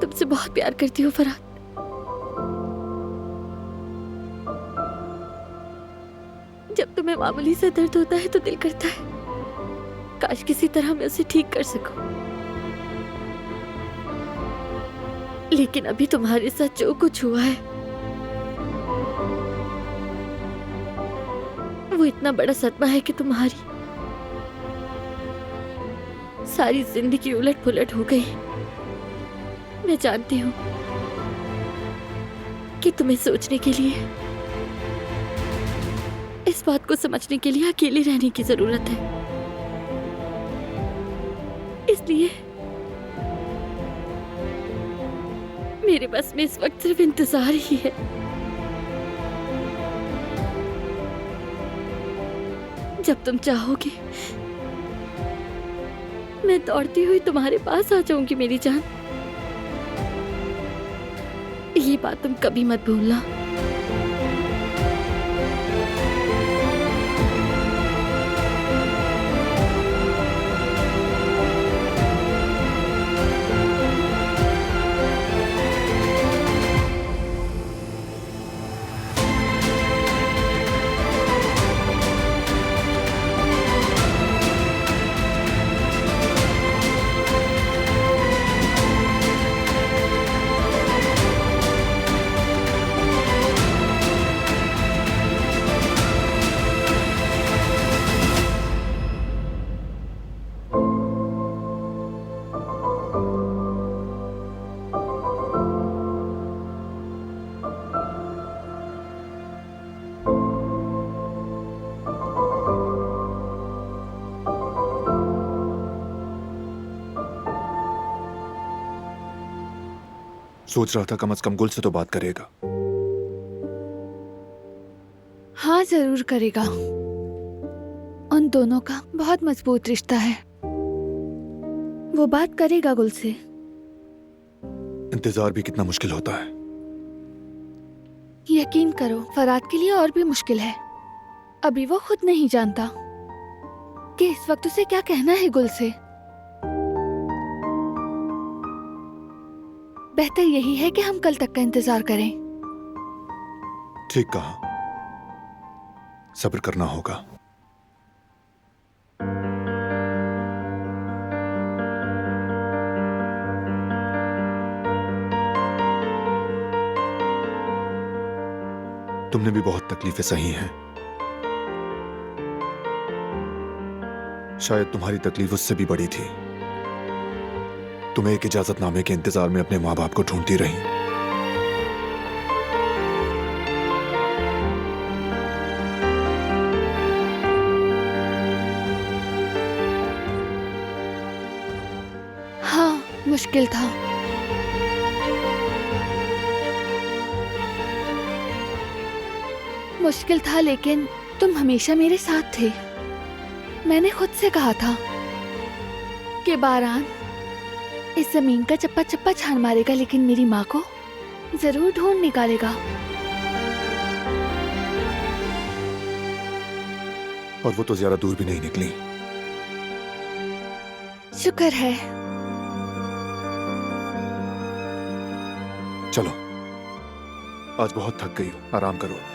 तुमसे बहुत प्यार करती हूँ फरहाद। जब तुम्हें मामूली सा दर्द होता है तो दिल करता है काश किसी तरह मैं उसे ठीक कर सकूं। लेकिन अभी तुम्हारे साथ जो कुछ हुआ है वो इतना बड़ा सदमा है कि तुम्हारी सारी जिंदगी उलट पुलट हो गई। मैं जानती हूँ कि तुम्हें सोचने के लिए, इस बात को समझने के लिए अकेले रहने की जरूरत है। इसलिए मेरे बस में इस वक्त सिर्फ इंतजार ही है। जब तुम चाहोगे मैं दौड़ती हुई तुम्हारे पास आ जाऊंगी मेरी जान। ये बात तुम कभी मत भूलना। सोच रहा था कम से कम गुल से तो बात करेगा। हाँ जरूर करेगा। उन दोनों का बहुत मजबूत रिश्ता है। वो बात करेगा गुल से। इंतजार भी कितना मुश्किल होता है। यकीन करो फराद के लिए और भी मुश्किल है। अभी वो खुद नहीं जानता कि इस वक्त उसे क्या कहना है गुल से। बेहतर यही है कि हम कल तक का इंतजार करें। ठीक कहा, सब्र करना होगा। तुमने भी बहुत तकलीफें सही हैं। शायद तुम्हारी तकलीफ उससे भी बड़ी थी। तुम एक इजाजतनामे के इंतजार में अपने माँ बाप को ढूंढती रही। हाँ मुश्किल था। मुश्किल था लेकिन तुम हमेशा मेरे साथ थे। मैंने खुद से कहा था कि बारान इस जमीन का चप्पा चप्पा छान मारेगा लेकिन मेरी माँ को जरूर ढूंढ निकालेगा। और वो तो ज्यादा दूर भी नहीं निकली। शुक्र है। चलो, आज बहुत थक गई हो, आराम करो।